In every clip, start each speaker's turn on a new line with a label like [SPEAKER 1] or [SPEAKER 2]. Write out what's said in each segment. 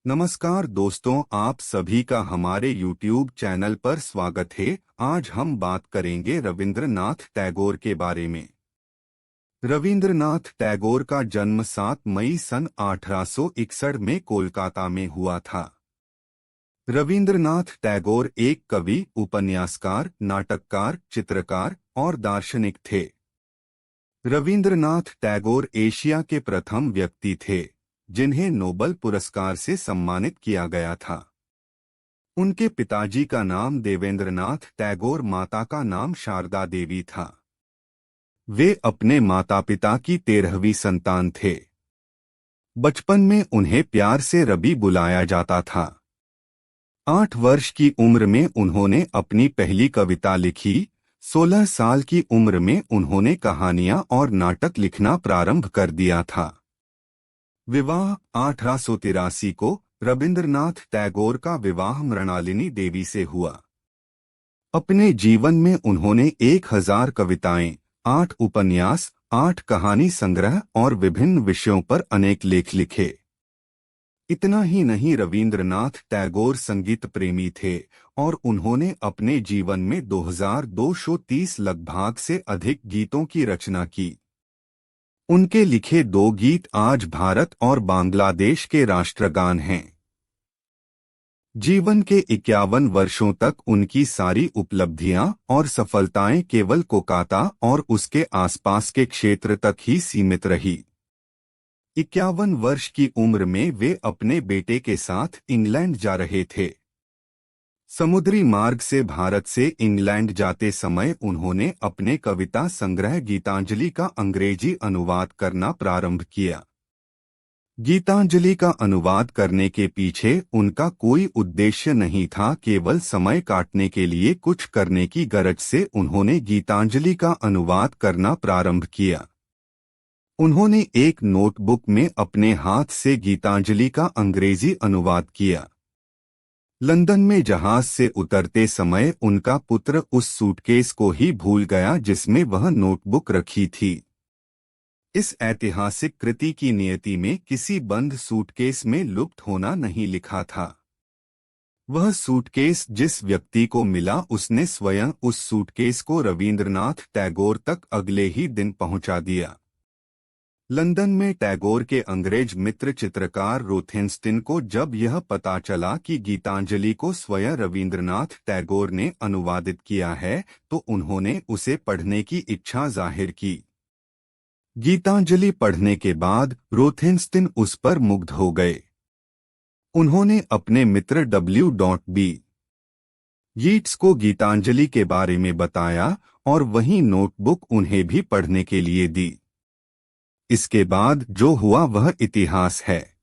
[SPEAKER 1] नमस्कार दोस्तों, आप सभी का हमारे YouTube चैनल पर स्वागत है। आज हम बात करेंगे रविंद्रनाथ टैगोर के बारे में। रविंद्रनाथ टैगोर का जन्म 7 मई सन 1861 में कोलकाता में हुआ था। रविंद्रनाथ टैगोर एक कवि, उपन्यासकार, नाटककार, चित्रकार और दार्शनिक थे। रविंद्रनाथ टैगोर एशिया के प्रथम व्यक्ति थे जिन्हें नोबेल पुरस्कार से सम्मानित किया गया था। उनके पिताजी का नाम देवेंद्रनाथ टैगोर, माता का नाम शारदा देवी था। वे अपने माता पिता की 13वीं संतान थे। बचपन में उन्हें प्यार से रवि बुलाया जाता था। 8 वर्ष की उम्र में उन्होंने अपनी पहली कविता लिखी। 16 साल की उम्र में उन्होंने कहानियां और नाटक लिखना प्रारंभ कर दिया था। विवाह 1883 को रविंद्रनाथ टैगोर का विवाह मृणालिनी देवी से हुआ। अपने जीवन में उन्होंने 1000 कविताएं, 8 उपन्यास, 8 कहानी संग्रह और विभिन्न विषयों पर अनेक लेख लिखे। इतना ही नहीं, रविंद्रनाथ टैगोर संगीत प्रेमी थे और उन्होंने अपने जीवन में 2230 लगभग से अधिक गीतों की रचना की। उनके लिखे 2 गीत आज भारत और बांग्लादेश के राष्ट्रगान हैं। जीवन के 51 वर्षों तक उनकी सारी उपलब्धियां और सफलताएं केवल कोलकाता और उसके आसपास के क्षेत्र तक ही सीमित रही। 51 वर्ष की उम्र में वे अपने बेटे के साथ इंग्लैंड जा रहे थे। समुद्री मार्ग से भारत से इंग्लैंड जाते समय उन्होंने अपने कविता संग्रह गीतांजलि का अंग्रेजी अनुवाद करना प्रारंभ किया। गीतांजलि का अनुवाद करने के पीछे उनका कोई उद्देश्य नहीं था, केवल समय काटने के लिए कुछ करने की गरज से उन्होंने गीतांजलि का अनुवाद करना प्रारंभ किया। उन्होंने एक नोटबुक में अपने हाथ से गीतांजलि का अंग्रेजी अनुवाद किया। लंदन में जहाज से उतरते समय उनका पुत्र उस सूटकेस को ही भूल गया जिसमें वह नोटबुक रखी थी। इस ऐतिहासिक कृति की नियति में किसी बंद सूटकेस में लुप्त होना नहीं लिखा था। वह सूटकेस जिस व्यक्ति को मिला उसने स्वयं उस सूटकेस को रविंद्रनाथ टैगोर तक अगले ही दिन पहुंचा दिया। लंदन में टैगोर के अंग्रेज मित्र चित्रकार रोथेंस्टिन को जब यह पता चला कि गीतांजलि को स्वयं रविंद्रनाथ टैगोर ने अनुवादित किया है तो उन्होंने उसे पढ़ने की इच्छा जाहिर की। गीतांजलि पढ़ने के बाद रोथेंस्टिन उस पर मुग्ध हो गए। उन्होंने अपने मित्र W.B. यीट्स को गीतांजलि के बारे में बताया और वही नोटबुक उन्हें भी पढ़ने के लिए दी। इसके बाद जो हुआ वह इतिहास है।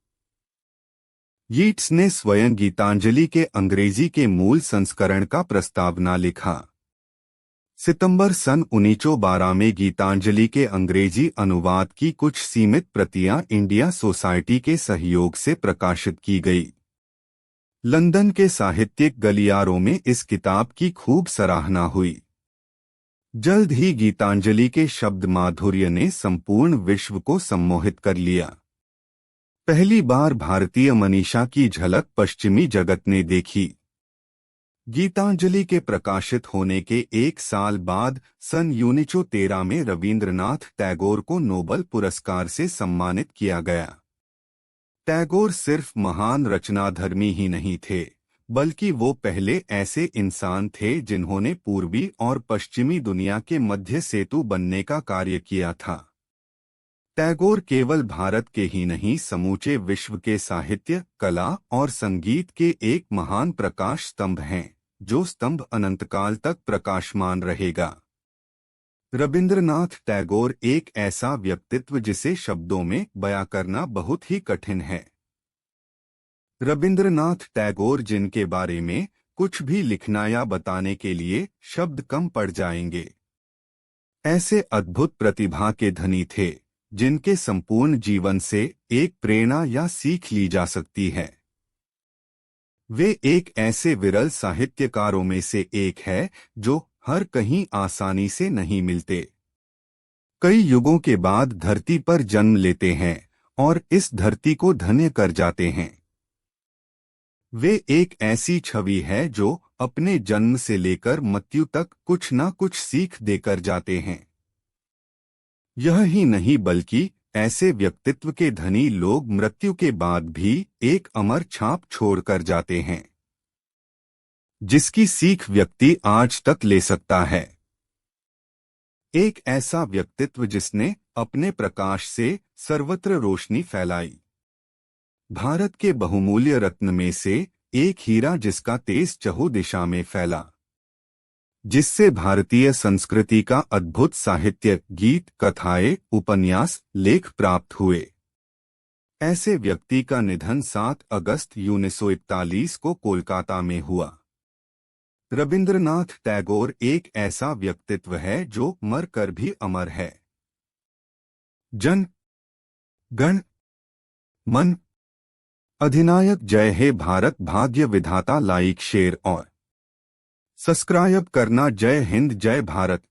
[SPEAKER 1] यीट्स ने स्वयं गीतांजलि के अंग्रेजी के मूल संस्करण का प्रस्तावना लिखा। सितंबर सन 1912 में गीतांजलि के अंग्रेजी अनुवाद की कुछ सीमित प्रतियां इंडिया सोसाइटी के सहयोग से प्रकाशित की गई। लंदन के साहित्यिक गलियारों में इस किताब की खूब सराहना हुई। जल्द ही गीतांजलि के शब्द माधुर्य ने संपूर्ण विश्व को सम्मोहित कर लिया। पहली बार भारतीय मनीषा की झलक पश्चिमी जगत ने देखी। गीतांजलि के प्रकाशित होने के 1 साल बाद सन 1913 में रविंद्रनाथ टैगोर को नोबेल पुरस्कार से सम्मानित किया गया। टैगोर सिर्फ महान रचनाधर्मी ही नहीं थे, बल्कि वो पहले ऐसे इंसान थे जिन्होंने पूर्वी और पश्चिमी दुनिया के मध्य सेतु बनने का कार्य किया था। टैगोर केवल भारत के ही नहीं, समूचे विश्व के साहित्य, कला और संगीत के एक महान प्रकाश स्तंभ हैं, जो स्तंभ अनंतकाल तक प्रकाशमान रहेगा। रविंद्रनाथ टैगोर एक ऐसा व्यक्तित्व जिसे शब्दों में बयां करना बहुत ही कठिन है। रविंद्रनाथ टैगोर जिनके बारे में कुछ भी लिखना या बताने के लिए शब्द कम पड़ जाएंगे। ऐसे अद्भुत प्रतिभा के धनी थे जिनके संपूर्ण जीवन से एक प्रेरणा या सीख ली जा सकती है। वे एक ऐसे विरल साहित्यकारों में से एक है जो हर कहीं आसानी से नहीं मिलते। कई युगों के बाद धरती पर जन्म लेते हैं और इस धरती को धन्य कर जाते हैं। वे एक ऐसी छवि है जो अपने जन्म से लेकर मृत्यु तक कुछ न कुछ सीख देकर जाते हैं। यह ही नहीं बल्कि ऐसे व्यक्तित्व के धनी लोग मृत्यु के बाद भी एक अमर छाप छोड़कर जाते हैं, जिसकी सीख व्यक्ति आज तक ले सकता है। एक ऐसा व्यक्तित्व जिसने अपने प्रकाश से सर्वत्र रोशनी फैलाई। भारत के बहुमूल्य रत्न में से एक हीरा जिसका तेज चहुं दिशा में फैला, जिससे भारतीय संस्कृति का अद्भुत साहित्य, गीत, कथाएं, उपन्यास, लेख प्राप्त हुए। ऐसे व्यक्ति का निधन 7 अगस्त 1941 को कोलकाता में हुआ। रविंद्रनाथ टैगोर एक ऐसा व्यक्तित्व है जो मरकर भी अमर है। जन गण मन अधिनायक जय हे भारत भाग्य विधाता। लाइक शेयर और सब्सक्राइब करना। जय हिंद जय भारत।